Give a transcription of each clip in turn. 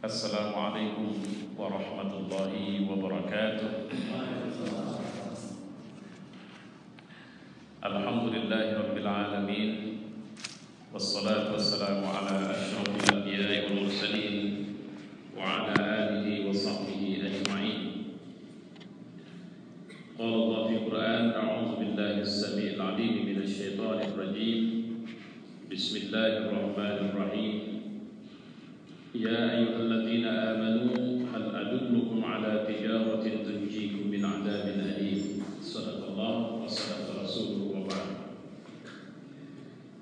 Assalamualaikum warahmatullahi wabarakatuh. Alhamdulillahi rabbil alamin. Wassalatu wassalamu ala asyrafil anbiya'i wal mursalin wa ala alihi wa sahbihi ajma'in. Qala Allah fi Qur'an, a'udzu billahi as-sami'il 'alim minasy syaithanir rajim. Bismillahirrahmanirrahim. Ya ayyuhalladzina amanu hal adullukum ala tijaratin tunjikum min 'adzabin alim. Shadaqallah wa shadaqa rasuluhu wa ba'd.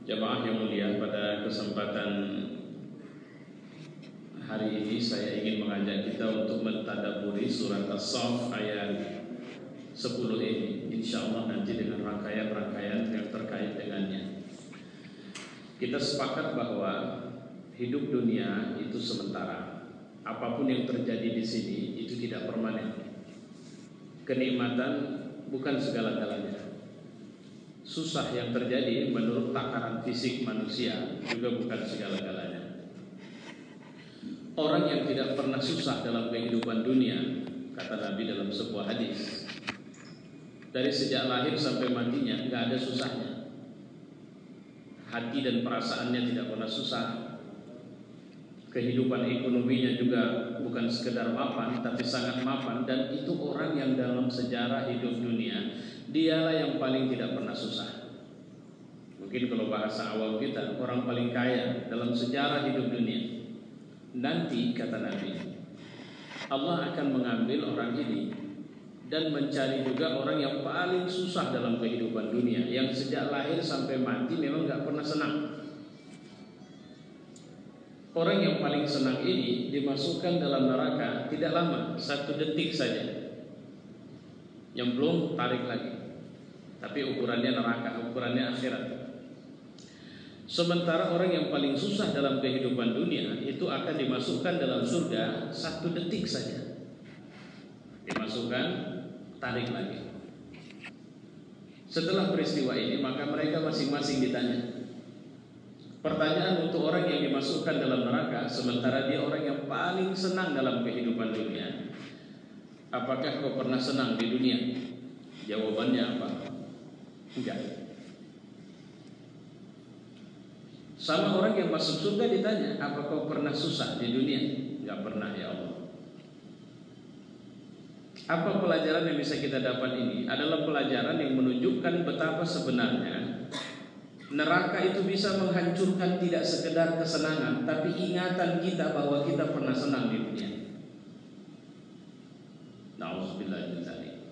Jamaah yang mulia, pada kesempatan hari ini saya ingin mengajak kita untuk mentadabburi surat As-Saff ayat 10 ini. Insyaallah nanti dengan rangkaian-rangkaian yang terkait dengannya. Kita sepakat bahwa hidup dunia itu sementara. Apapun yang terjadi di sini itu tidak permanen. Kenikmatan bukan segala-galanya. Susah yang terjadi menurut takaran fisik manusia juga bukan segala-galanya. Orang yang tidak pernah susah dalam kehidupan dunia, kata Nabi dalam sebuah hadis, dari sejak lahir sampai matinya nggak ada susahnya. Hati dan perasaannya tidak pernah susah. Kehidupan ekonominya juga bukan sekedar mapan, tapi sangat mapan. Dan itu orang yang dalam sejarah hidup dunia, dialah yang paling tidak pernah susah. Mungkin kalau bahasa awam kita, orang paling kaya dalam sejarah hidup dunia. Nanti kata Nabi, Allah akan mengambil orang ini dan mencari juga orang yang paling susah dalam kehidupan dunia, yang sejak lahir sampai mati memang gak pernah senang. Orang yang paling senang ini dimasukkan dalam neraka tidak lama, 1 detik saja, yang belum tarik lagi. Tapi ukurannya neraka, ukurannya akhirat. Sementara orang yang paling susah dalam kehidupan dunia itu akan dimasukkan dalam surga 1 detik saja. Dimasukkan, tarik lagi. Setelah peristiwa ini maka mereka masing-masing ditanya. Pertanyaan untuk orang yang dimasukkan dalam neraka sementara dia orang yang paling senang dalam kehidupan dunia. Apakah kau pernah senang di dunia? Jawabannya apa? Enggak. Sama orang yang masuk surga ditanya, apa kau pernah susah di dunia? Enggak pernah ya Allah. Apa pelajaran yang bisa kita dapat ini? Adalah pelajaran yang menunjukkan betapa sebenarnya neraka itu bisa menghancurkan tidak sekedar kesenangan, tapi ingatan kita bahwa kita pernah senang di dunia. Na'udzubillah min dzalik.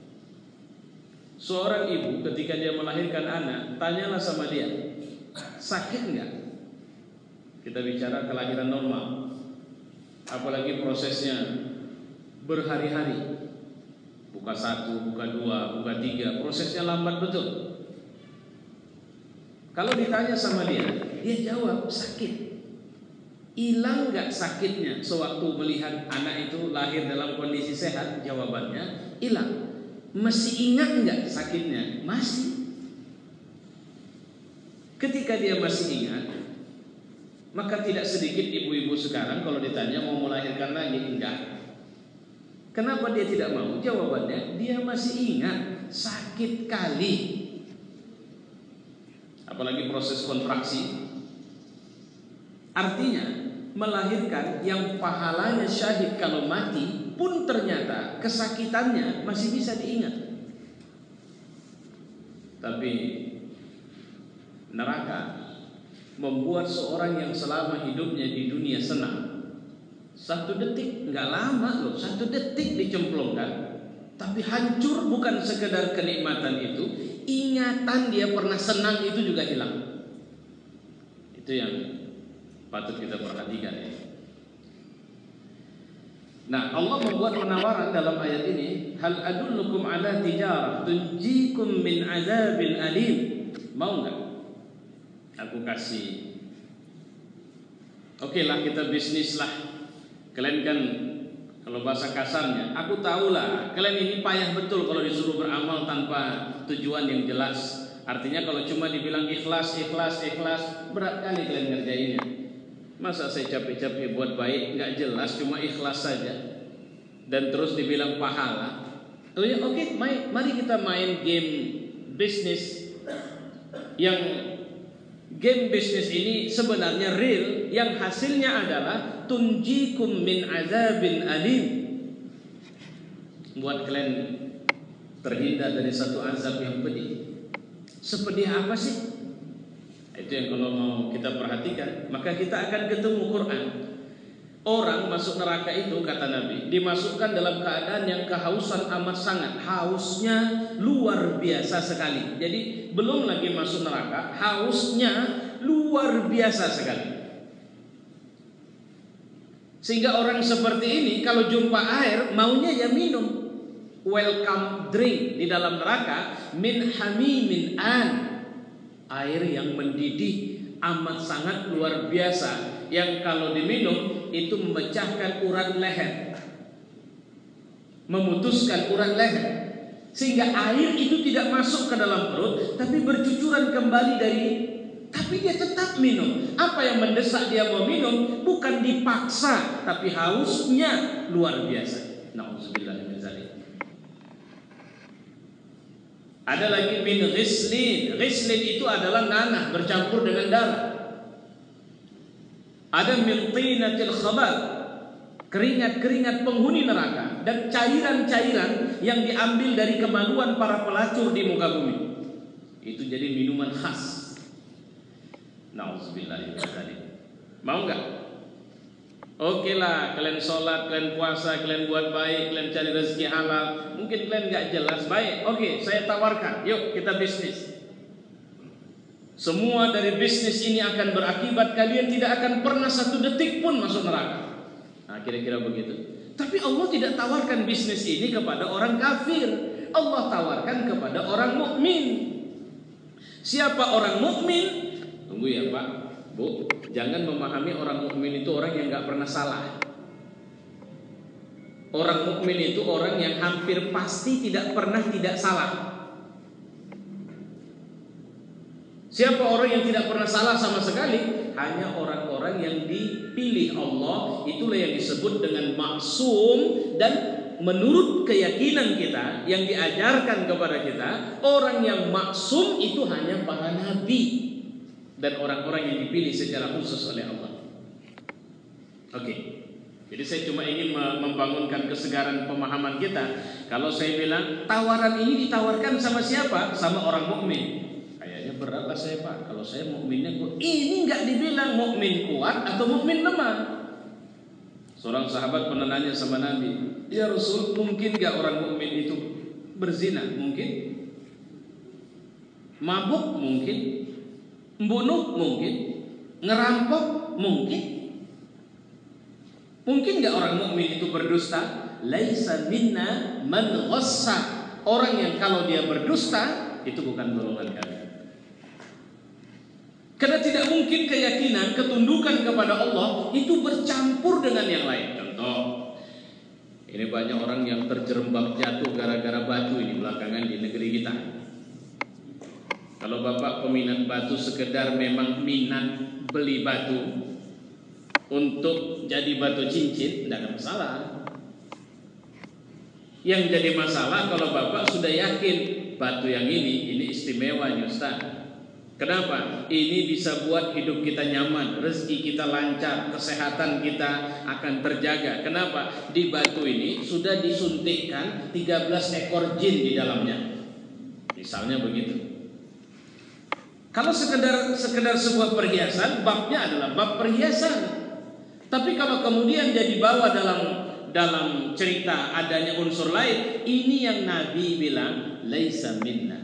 Seorang ibu ketika dia melahirkan anak, tanyalah sama dia, sakit enggak? Kita bicara kelahiran normal, apalagi prosesnya berhari-hari. Buka 1, buka 2, buka 3, prosesnya lambat betul. Kalau ditanya sama dia jawab sakit. Hilang gak sakitnya sewaktu melihat anak itu lahir dalam kondisi sehat? Jawabannya hilang. Masih ingat gak sakitnya? Masih. Ketika dia masih ingat, maka tidak sedikit ibu-ibu sekarang kalau ditanya mau melahirkan lagi, enggak. Kenapa dia tidak mau? Jawabannya dia masih ingat sakit kali. Apalagi proses kontraksi. Artinya melahirkan yang pahalanya syahid kalau mati pun ternyata kesakitannya masih bisa diingat. Tapi neraka membuat seorang yang selama hidupnya di dunia senang 1 detik, nggak lama loh, 1 detik dicemplungkan. Tapi hancur bukan sekedar kenikmatan itu, ingatan dia pernah senang itu juga hilang. Itu yang patut kita perhatikan ya. Nah, Allah membuat penawaran dalam ayat ini, hal adullukum ala tijarah tunjikum min adzabin alim. Mau nggak? Aku kasih. Oke lah, kita bisnis lah. Kalian kan kalau bahasa kasarnya, aku tahulah kalian ini payah betul kalau disuruh beramal tanpa tujuan yang jelas. Artinya kalau cuma dibilang ikhlas, berat kali kalian ngerjainnya. Masa saya capek-capek buat baik nggak jelas, cuma ikhlas saja dan terus dibilang pahala? Oh ya, oke, mari kita main game bisnis. Yang game bisnis ini sebenarnya real, yang hasilnya adalah tunjikum min azabin alim, buat kalian terhindar dari satu azab yang pedih. Sepedih apa sih? Itu yang kalau mau kita perhatikan, maka kita akan ketemu Quran. Orang masuk neraka itu, kata Nabi, dimasukkan dalam keadaan yang kehausan amat sangat, hausnya luar biasa sekali. Jadi belum lagi masuk neraka, hausnya luar biasa sekali. Sehingga orang seperti ini kalau jumpa air maunya ya minum. Welcome drink di dalam neraka, min hamimin an, air yang mendidih amat sangat luar biasa, yang kalau diminum itu memecahkan urat leher, memutuskan urat leher, sehingga air itu tidak masuk ke dalam perut tapi bercucuran kembali tapi dia tetap minum. Apa yang mendesak dia mau minum? Bukan dipaksa, tapi hausnya luar biasa. Nauzubillah min dzalik. Ada lagi min ghislin. Ghislin itu adalah nanah bercampur dengan darah. Ada min tinatil khabar, keringat-keringat penghuni neraka, dan cairan-cairan yang diambil dari kemaluan para pelacur di muka bumi. Itu jadi minuman khas. Nauzubillah min dzalik. Mau enggak? Oke lah, kalian sholat, kalian puasa, kalian buat baik, kalian cari rezeki halal. Mungkin kalian nggak jelas baik. Oke, saya tawarkan, yuk kita bisnis. Semua dari bisnis ini akan berakibat kalian tidak akan pernah satu detik pun masuk neraka. Nah, kira-kira begitu. Tapi Allah tidak tawarkan bisnis ini kepada orang kafir. Allah tawarkan kepada orang mukmin. Siapa orang mukmin? Tunggu ya Pak, Bu. Jangan memahami orang mukmin itu orang yang nggak pernah salah. Orang mukmin itu orang yang hampir pasti tidak pernah tidak salah. Siapa orang yang tidak pernah salah sama sekali? Hanya orang-orang yang dipilih Allah. Itulah yang disebut dengan maksum. Dan menurut keyakinan kita yang diajarkan kepada kita, orang yang maksum itu hanya para nabi dan orang-orang yang dipilih secara khusus oleh Allah. Oke. Jadi saya cuma ingin membangunkan kesegaran pemahaman kita. Kalau saya bilang tawaran ini ditawarkan sama siapa? Sama orang mukmin. Kayaknya berat lah saya Pak. Kalau saya mukminnya kuat. Ini nggak dibilang mukmin kuat atau mukmin lemah. Seorang sahabat pernah nanya sama Nabi, ya Rasul, mungkin nggak orang mukmin itu berzina? Mungkin. Mabuk? Mungkin. Membunuh? Mungkin. Ngerampok? Mungkin. Mungkin nggak orang mukmin itu berdusta? Laisa minna man ghassa. Orang yang kalau dia berdusta itu bukan golongan kami. Karena tidak mungkin keyakinan, ketundukan kepada Allah itu bercampur dengan yang lain. Contoh, ini banyak orang yang terjerembab jatuh gara-gara batu ini belakangan di negeri kita. Kalau Bapak peminat batu, sekedar memang minat beli batu untuk jadi batu cincin, tidak ada masalah. Yang jadi masalah kalau Bapak sudah yakin batu yang ini istimewa nih Ustaz. Kenapa? Ini bisa buat hidup kita nyaman, rezeki kita lancar, kesehatan kita akan terjaga. Kenapa? Di batu ini sudah disuntikkan 13 ekor jin di dalamnya. Misalnya begitu. Kalau sekedar sebuah perhiasan, babnya adalah bab perhiasan. Tapi kalau kemudian dia dibawa dalam cerita adanya unsur lain, ini yang Nabi bilang laisa minna.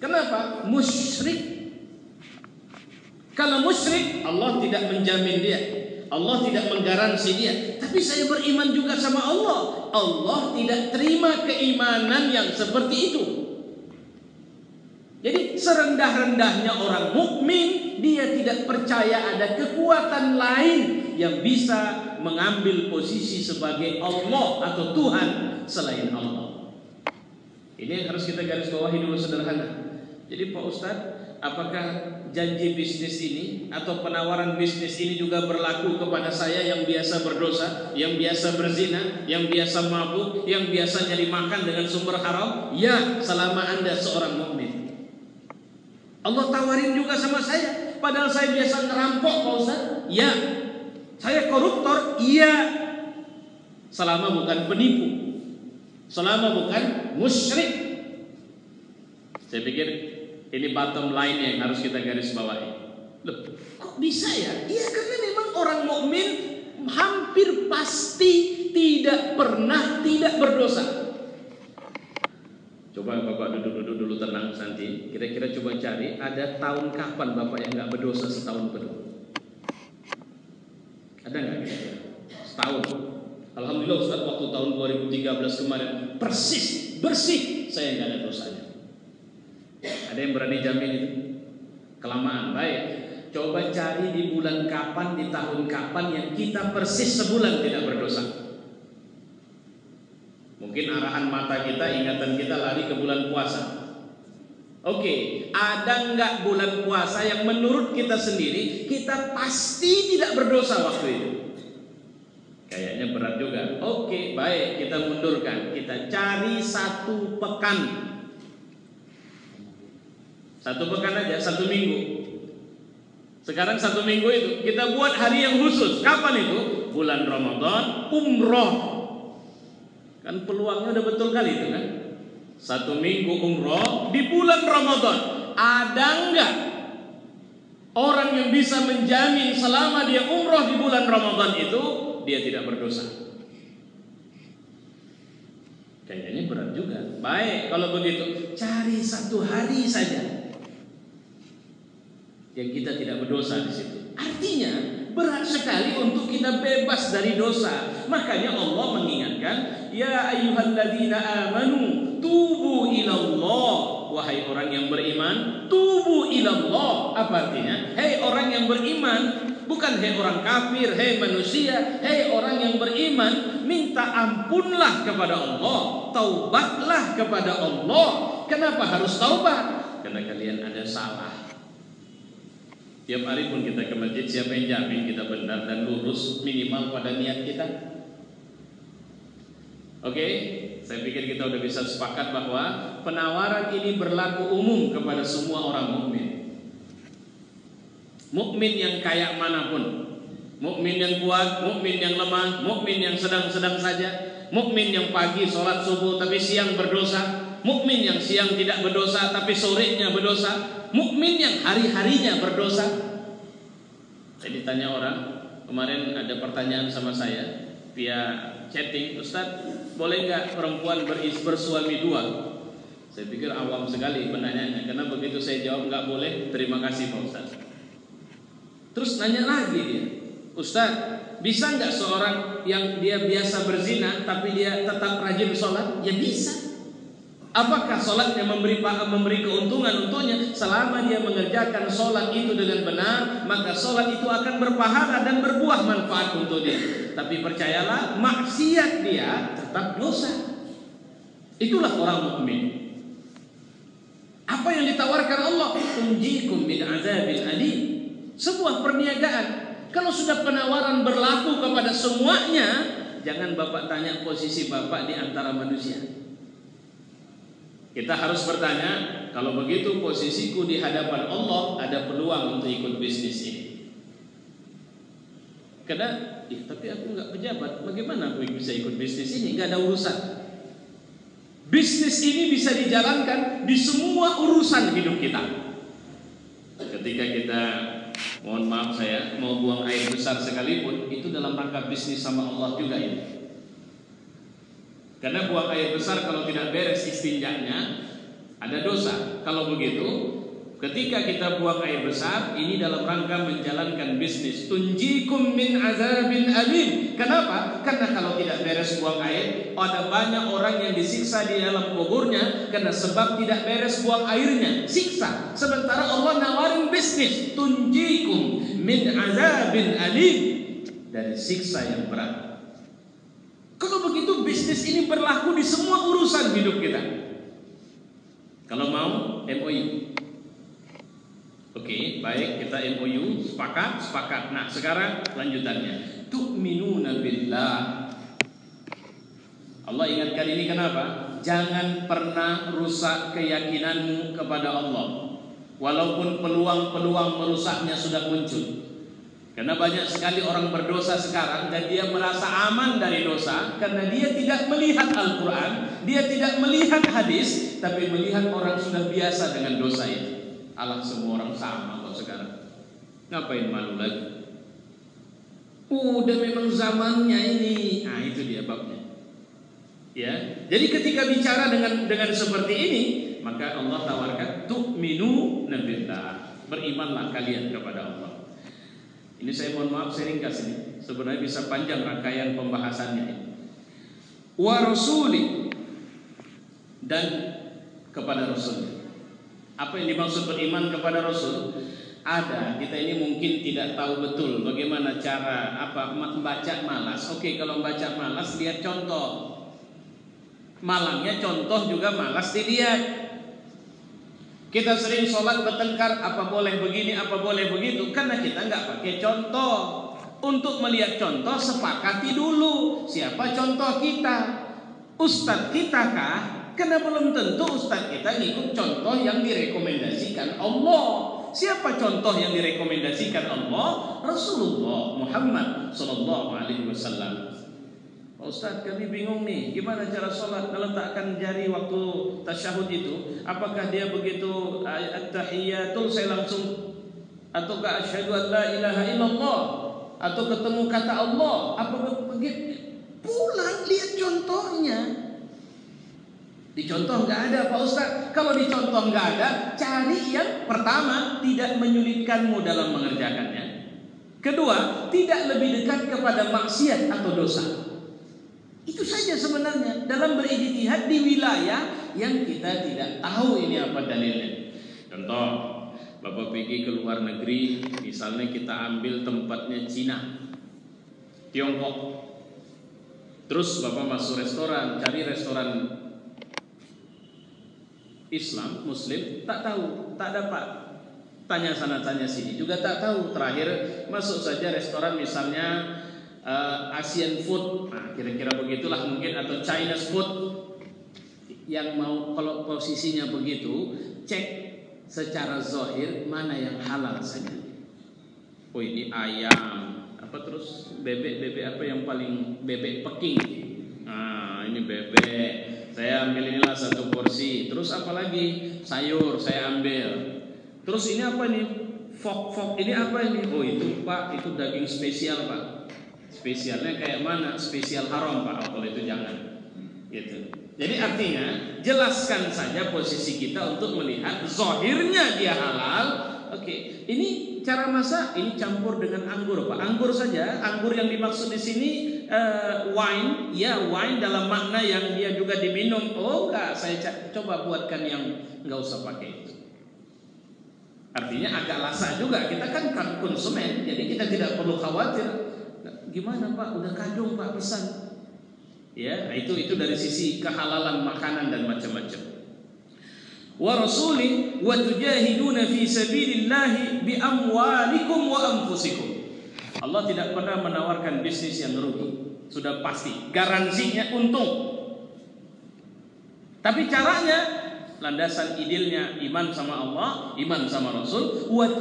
Kenapa? Musyrik. Kalau musyrik, Allah tidak menjamin dia, Allah tidak menggaransi dia. Tapi saya beriman juga sama Allah. Allah tidak terima keimanan yang seperti itu. Jadi serendah-rendahnya orang mukmin, dia tidak percaya ada kekuatan lain yang bisa mengambil posisi sebagai Allah atau Tuhan selain Allah. Ini yang harus kita garis bawahi dulu sederhana. Jadi Pak Ustadz, apakah janji bisnis ini atau penawaran bisnis ini juga berlaku kepada saya yang biasa berdosa, yang biasa berzina, yang biasa mabuk, yang biasa nyari makan dengan sumber haram? Ya, selama Anda seorang mukmin. Allah tawarin juga sama saya, padahal saya biasa ngerampok, Pak Ustaz. Ya. Saya koruptor? Iya. Selama bukan penipu, selama bukan musyrik. Saya pikir ini bottom line yang harus kita garis bawahi. Loh, kok bisa ya? Iya, karena memang orang mukmin hampir pasti tidak pernah tidak berdosa. Coba Bapak duduk-duduk dulu, tenang nanti. Kira-kira coba cari ada tahun kapan Bapak yang nggak berdosa setahun penuh? Ada nggak kira-kira? Setahun. Alhamdulillah Ustaz, waktu tahun 2013 kemarin persis bersih, saya nggak ada dosanya. Ada yang berani jamin itu? Kelamaan. Baik, coba cari di bulan kapan, di tahun kapan yang kita persis sebulan tidak berdosa. Mungkin arahan mata kita, ingatan kita lari ke bulan puasa. Oke, ada nggak bulan puasa yang menurut kita sendiri kita pasti tidak berdosa waktu itu? Kayaknya berat juga. Oke, baik, kita mundurkan. Kita cari satu pekan. Satu pekan aja, satu minggu. Sekarang satu minggu itu kita buat hari yang khusus. Kapan itu? Bulan Ramadan, umroh. Kan peluangnya udah betul kali itu kan. Satu minggu umroh di bulan Ramadan. Ada enggak orang yang bisa menjamin selama dia umroh di bulan Ramadan itu dia tidak berdosa? Kayaknya berat juga. Baik, kalau begitu cari satu hari saja yang kita tidak berdosa di situ. Artinya berat sekali untuk kita bebas dari dosa. Makanya Allah mengingatkan, ya ayyuhalladzina amanu tubu ilallah. Wahai orang yang beriman, tubu ilallah. Apa artinya? Hei orang yang beriman, bukan hei orang kafir, hei manusia, hei orang yang beriman, minta ampunlah kepada Allah, taubatlah kepada Allah. Kenapa harus taubat? Karena kalian ada salah. Tiap hari pun kita ke masjid, siapa yang jamin kita benar dan lurus minimal pada niat kita? Oke, saya pikir kita udah bisa sepakat bahwa penawaran ini berlaku umum kepada semua orang mukmin. Mukmin yang kayak manapun, mukmin yang kuat, mukmin yang lemah, mukmin yang sedang-sedang saja, mukmin yang pagi sholat subuh tapi siang berdosa, mukmin yang siang tidak berdosa tapi sorenya berdosa, mukmin yang hari-harinya berdosa. Saya ditanya orang, kemarin ada pertanyaan sama saya via chatting, Ustaz, boleh nggak perempuan bersuami dua? Saya pikir awam sekali penanyanya, karena begitu saya jawab nggak boleh, terima kasih Pak Ustaz. Terus nanya lagi dia, Ustaz, bisa nggak seorang yang dia biasa berzina tapi dia tetap rajin sholat? Ya bisa. Apakah sholatnya memberi keuntungan untuknya? Selama dia mengerjakan sholat itu dengan benar, maka sholat itu akan berpahala dan berbuah manfaat untuk dia. Tapi percayalah, maksiat dia tetap dosa. Itulah orang mukmin. Apa yang ditawarkan Allah? Tunjikum min azabin alim. Sebuah perniagaan. Kalau sudah penawaran berlaku kepada semuanya, jangan Bapak tanya posisi Bapak di antara manusia. Kita harus bertanya, kalau begitu posisiku di hadapan Allah, ada peluang untuk ikut bisnis ini. Karena, tapi aku nggak pejabat, bagaimana aku bisa ikut bisnis ini? Nggak ada urusan. Bisnis ini bisa dijalankan di semua urusan hidup kita. Ketika kita, mohon maaf saya, mau buang air besar sekalipun, itu dalam rangka bisnis sama Allah juga ini. Karena buang air besar kalau tidak beres istinjaknya ada dosa. Kalau begitu, ketika kita buang air besar, ini dalam rangka menjalankan bisnis. Tunjikum min azabin alim. Kenapa? Karena kalau tidak beres buang air, ada banyak orang yang disiksa di dalam kuburnya karena sebab tidak beres buang airnya, siksa. Sementara Allah nawarin bisnis, tunjikum min azabin alim, dari siksa yang berat. Kalau begitu bisnis ini berlaku di semua urusan hidup kita. Kalau mau MOU, Oke, baik, kita MOU, sepakat. Nah, sekarang lanjutannya. Tu'minuna billah. Allah ingatkan ini kenapa? Jangan pernah rusak keyakinanmu kepada Allah, walaupun peluang-peluang merusaknya sudah muncul. Karena banyak sekali orang berdosa sekarang dan dia merasa aman dari dosa karena dia tidak melihat Al-Quran, dia tidak melihat hadis, tapi melihat orang sudah biasa dengan dosa itu. Allah, semua orang sama kok sekarang. Ngapain malu lagi? Udah memang zamannya ini. Nah, itu dia babnya. Ya, jadi ketika bicara dengan seperti ini, maka Allah tawarkan tu'minu billah, berimanlah kalian kepada Allah. Ini saya mohon maaf, saya ringkas ini. Sebenarnya bisa panjang rangkaian pembahasannya ini. Wa rasuli, dan kepada Rasul. Apa yang dimaksud beriman kepada Rasul? Ada, kita ini mungkin tidak tahu betul bagaimana cara membaca malas. Oke, kalau membaca malas lihat contoh. Malangnya contoh juga malas dilihat. Kita sering sholat bertengkar, apa boleh begini, apa boleh begitu, karena kita nggak pakai contoh. Untuk melihat contoh sepakati dulu siapa contoh kita. Ustadz kita kah? Karena belum tentu ustadz kita ngikut contoh yang direkomendasikan Allah. Siapa contoh yang direkomendasikan Allah? Rasulullah Muhammad sallallahu alaihi wasallam. Ustaz, kami bingung nih, gimana cara sholat meletakkan jari waktu tasyahud itu? Apakah dia begitu at-tahiyatul saya langsung, ataukah asyhadu an la ilaha illallah, atau ketemu kata Allah? Apa begitu? Pulang lihat contohnya. Di contoh nggak ada Pak Ustaz. Kalau di contoh nggak ada, cari yang pertama tidak menyulitkanmu dalam mengerjakannya. Kedua, tidak lebih dekat kepada maksiat atau dosa. Itu saja sebenarnya dalam berijtihad di wilayah yang kita tidak tahu ini apa dalilnya. Contoh, Bapak pergi ke luar negeri, misalnya kita ambil tempatnya Cina, Tiongkok. Terus Bapak masuk restoran, cari restoran Islam, Muslim, tak tahu, tak dapat. Tanya sana, tanya sini, juga tak tahu. Terakhir masuk saja restoran misalnya Asian food, nah kira-kira begitulah mungkin, atau Chinese food. Yang mau kalau posisinya begitu, cek secara zahir mana yang halal saja. Oh ini ayam, apa terus bebek apa yang paling, bebek Peking. Nah ini bebek, saya ambil inilah satu porsi. Terus apa lagi? Sayur saya ambil. Terus ini apa nih? Fok ini apa ini? Oh itu Pak, itu daging spesial Pak. Spesialnya kayak mana? Spesial haram Pak, kalau itu jangan. Gitu. Jadi artinya jelaskan saja posisi kita untuk melihat zahirnya dia halal. Oke, ini cara masak, ini campur dengan anggur Pak. Anggur saja, anggur yang dimaksud di sini wine, ya wine dalam makna yang dia juga diminum. Oh enggak, saya coba buatkan yang enggak usah pakai itu. Artinya agak lasa juga, kita kan konsumen, jadi kita tidak perlu khawatir. Gimana Pak? Udah kadung Pak pesan. Ya, itu dari sisi kehalalan makanan dan macam-macam. Wa rasuli wa tujahiduna fi sabilillah bi amwalikum wa anfusikum. Allah tidak pernah menawarkan bisnis yang rugi. Sudah pasti, garansinya untung. Tapi caranya, landasan idealnya iman sama Allah, iman sama Rasul. Wa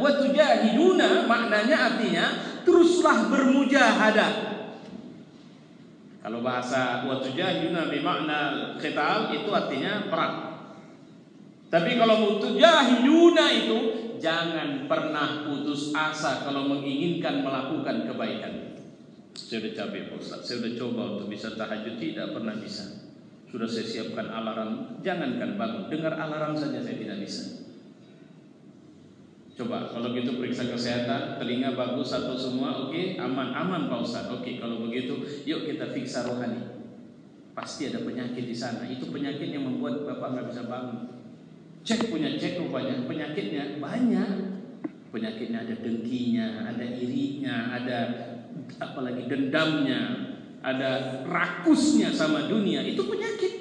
tujahiduna maknanya artinya teruslah bermujahadah. Kalau bahasa wa tujahiduna bermakna qital, itu artinya perang. Tapi kalau tujahiduna itu jangan pernah putus asa kalau menginginkan melakukan kebaikan. Saya udah capek Pak Ustaz, saya udah coba untuk bisa tahajud, tidak pernah bisa. Sudah saya siapkan alarm, jangankan bangun, dengar alarm saja saya tidak bisa. Coba kalau gitu periksa kesehatan, telinga bagus atau semua, oke, aman Pak Ustaz. Oke, kalau begitu yuk kita fiksa rohani. Pasti ada penyakit di sana. Itu penyakit yang membuat Bapak nggak bisa bangun. Cek rupanya penyakitnya banyak. Penyakitnya ada dengkinya, ada irinya, ada apalagi dendamnya, ada rakusnya sama dunia. Itu penyakit.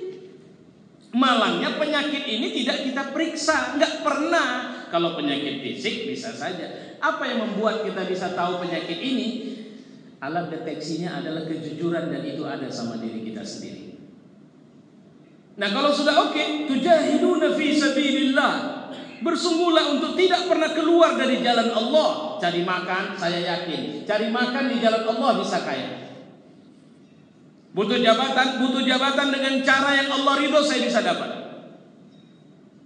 Malangnya penyakit ini tidak kita periksa, nggak pernah. Kalau penyakit fisik bisa saja. Apa yang membuat kita bisa tahu penyakit ini? Alat deteksinya adalah kejujuran, dan itu ada sama diri kita sendiri. Nah, kalau sudah oke, tujahiduna fi sabilillah, bersungguhlah untuk tidak pernah keluar dari jalan Allah. Cari makan, saya yakin, cari makan di jalan Allah bisa kaya. Butuh jabatan dengan cara yang Allah ridho, saya bisa dapat.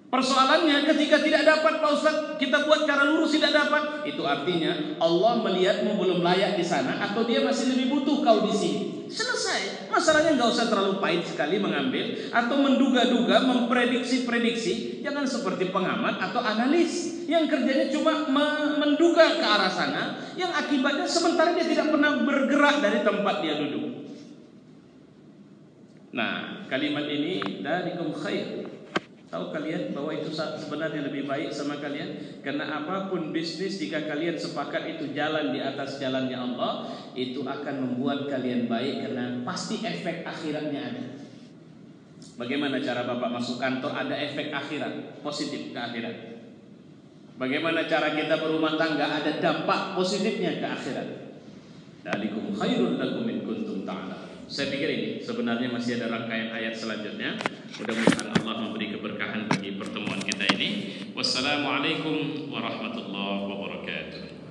Persoalannya ketika tidak dapat, Pak Ustaz, kita buat cara lurus tidak dapat, itu artinya Allah melihatmu belum layak di sana, atau dia masih lebih butuh kau di sini. Selesai. Masalahnya nggak usah terlalu pahit sekali mengambil atau menduga-duga, memprediksi-prediksi. Jangan seperti pengamat atau analis yang kerjanya cuma menduga ke arah sana, yang akibatnya sementara dia tidak pernah bergerak dari tempat dia duduk. Nah, kalimat ini darikum khair. Tahu kalian bahwa itu sebenarnya lebih baik sama kalian? Karena apapun bisnis, jika kalian sepakat itu jalan di atas jalannya Allah, itu akan membuat kalian baik, karena pasti efek akhiratnya ada. Bagaimana cara Bapak masuk kantor ada efek akhirat, positif ke akhirat? Bagaimana cara kita berumah tangga ada dampak positifnya ke akhirat? Dalikum khairun lakum in kuntum ta'lamun. Saya pikir ini sebenarnya masih ada rangkaian ayat selanjutnya. Mudah-mudahan Allah memberi keberkahan bagi pertemuan kita ini. Wassalamualaikum warahmatullahi wabarakatuh.